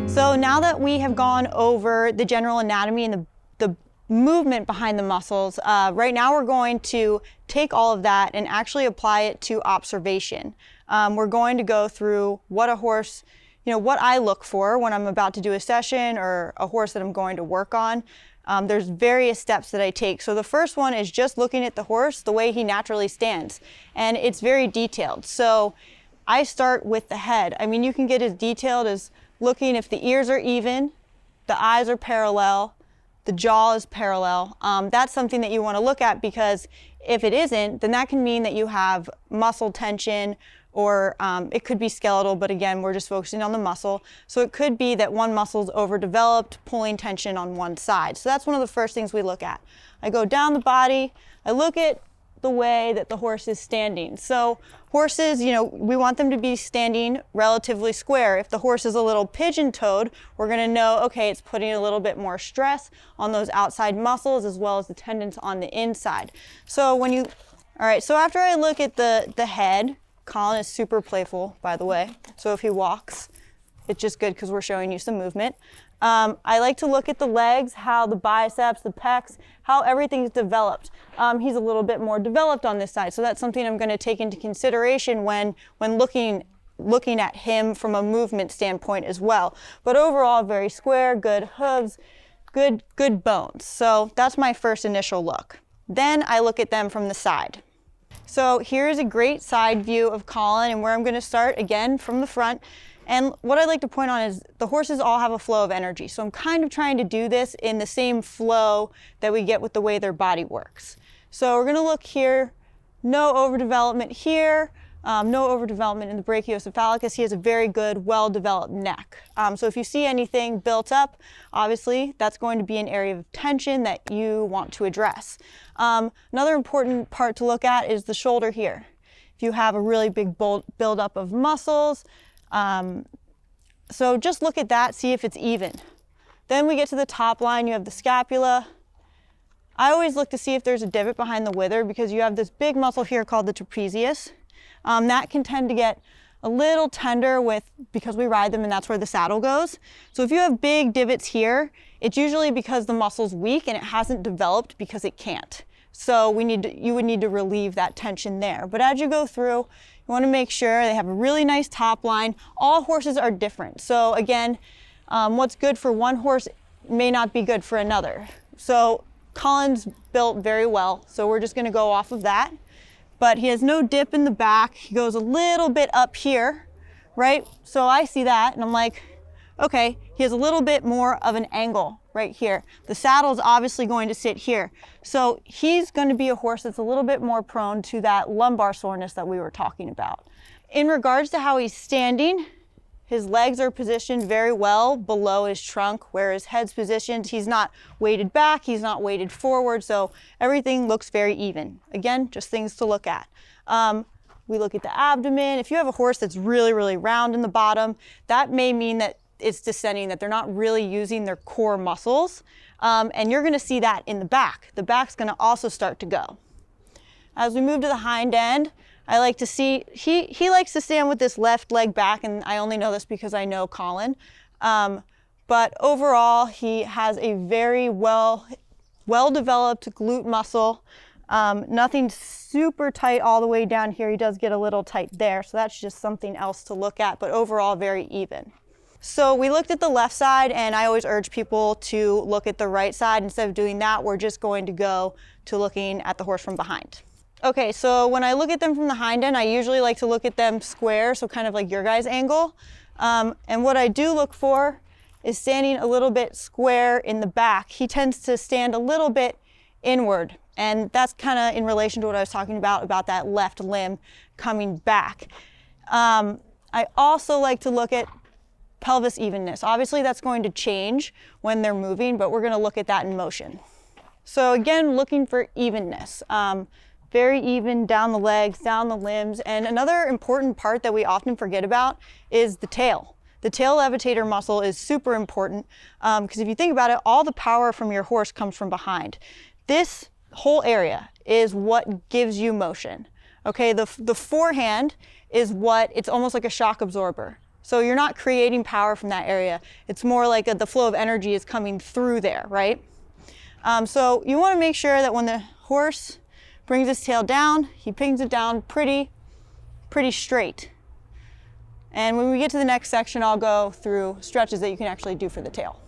So now that we have gone over the general anatomy and the movement behind the muscles, right now we're going to take all of that and actually apply it to observation. We're going to go through what a horse, what I look for when I'm about to do a session or a horse that I'm going to work on. There's various steps that I take. So the first one is just looking at the horse the way he naturally stands, and it's very detailed. So I start with the head. I mean, you can get as detailed as looking if the ears are even, the eyes are parallel, the jaw is parallel. That's something that you want to look at, because if it isn't, then that can mean that you have muscle tension, or it could be skeletal, but again, we're just focusing on the muscle. So it could be that one muscle is overdeveloped, pulling tension on one side. So that's one of the first things we look at. I go down the body, I look at the way that the horse is standing. So horses, we want them to be standing relatively square. If the horse is a little pigeon-toed, we're going to know, okay, it's putting a little bit more stress on those outside muscles as well as the tendons on the inside. So all right, so after I look at the head, Colin is super playful, by the way. So if he walks, it's just good because we're showing you some movement. I like to look at the legs, how the biceps, the pecs, how everything's developed. He's a little bit more developed on this side, so that's something I'm going to take into consideration when looking at him from a movement standpoint as well. But overall, very square, good hooves, good bones. So that's my first initial look. Then I look at them from the side. So here's a great side view of Colin, and where I'm going to start, again, from the front. And what I'd like to point on is the horses all have a flow of energy. So I'm kind of trying to do this in the same flow that we get with the way their body works. So we're going to look here, no overdevelopment here, no overdevelopment in the brachiocephalicus. He has a very good, well-developed neck. So if you see anything built up, obviously that's going to be an area of tension that you want to address. Another important part to look at is the shoulder here. If you have a really big buildup of muscles, so just look at that, see if it's even. Then we get to the top line, you have the scapula. I always look to see if there's a divot behind the wither, because you have this big muscle here called the trapezius. That can tend to get a little tender because we ride them and that's where the saddle goes. So if you have big divots here, it's usually because the muscle's weak and it hasn't developed because it can't. So you would need to relieve that tension there. But as you go through, you want to make sure they have a really nice top line. All horses are different. So again, what's good for one horse may not be good for another. So Colin's built very well, so we're just going to go off of that. But he has no dip in the back. He goes a little bit up here, right? So I see that and I'm like, okay, he has a little bit more of an angle right here. The saddle is obviously going to sit here. So he's going to be a horse that's a little bit more prone to that lumbar soreness that we were talking about. In regards to how he's standing, his legs are positioned very well below his trunk, where his head's positioned. He's not weighted back, he's not weighted forward, so everything looks very even. Again, just things to look at. We look at the abdomen. If you have a horse that's really, really round in the bottom, that may mean that it's descending, that they're not really using their core muscles. And you're gonna see that in the back. The back's gonna also start to go. As we move to the hind end, I like to see, he likes to stand with this left leg back, and I only know this because I know Colin. But overall, he has a very well-developed glute muscle. Nothing super tight all the way down here. He does get a little tight there, so that's just something else to look at, but overall very even. So we looked at the left side, and I always urge people to look at the right side. Instead of doing that, we're just going to go to looking at the horse from behind. Okay, so when I look at them from the hind end, I usually like to look at them square, so kind of like your guys' angle. And what I do look for is standing a little bit square in the back. He tends to stand a little bit inward, and that's kind of in relation to what I was talking about that left limb coming back. I also like to look at pelvis evenness. Obviously that's going to change when they're moving, but we're going to look at that in motion. So again, looking for evenness. Very even down the legs, down the limbs. And another important part that we often forget about is the tail. The tail levitator muscle is super important because if you think about it, all the power from your horse comes from behind. This whole area is what gives you motion. Okay, the forehand is it's almost like a shock absorber. So you're not creating power from that area. It's more like the flow of energy is coming through there, right? So you want to make sure that when the horse brings his tail down, he brings it down pretty straight. And when we get to the next section, I'll go through stretches that you can actually do for the tail.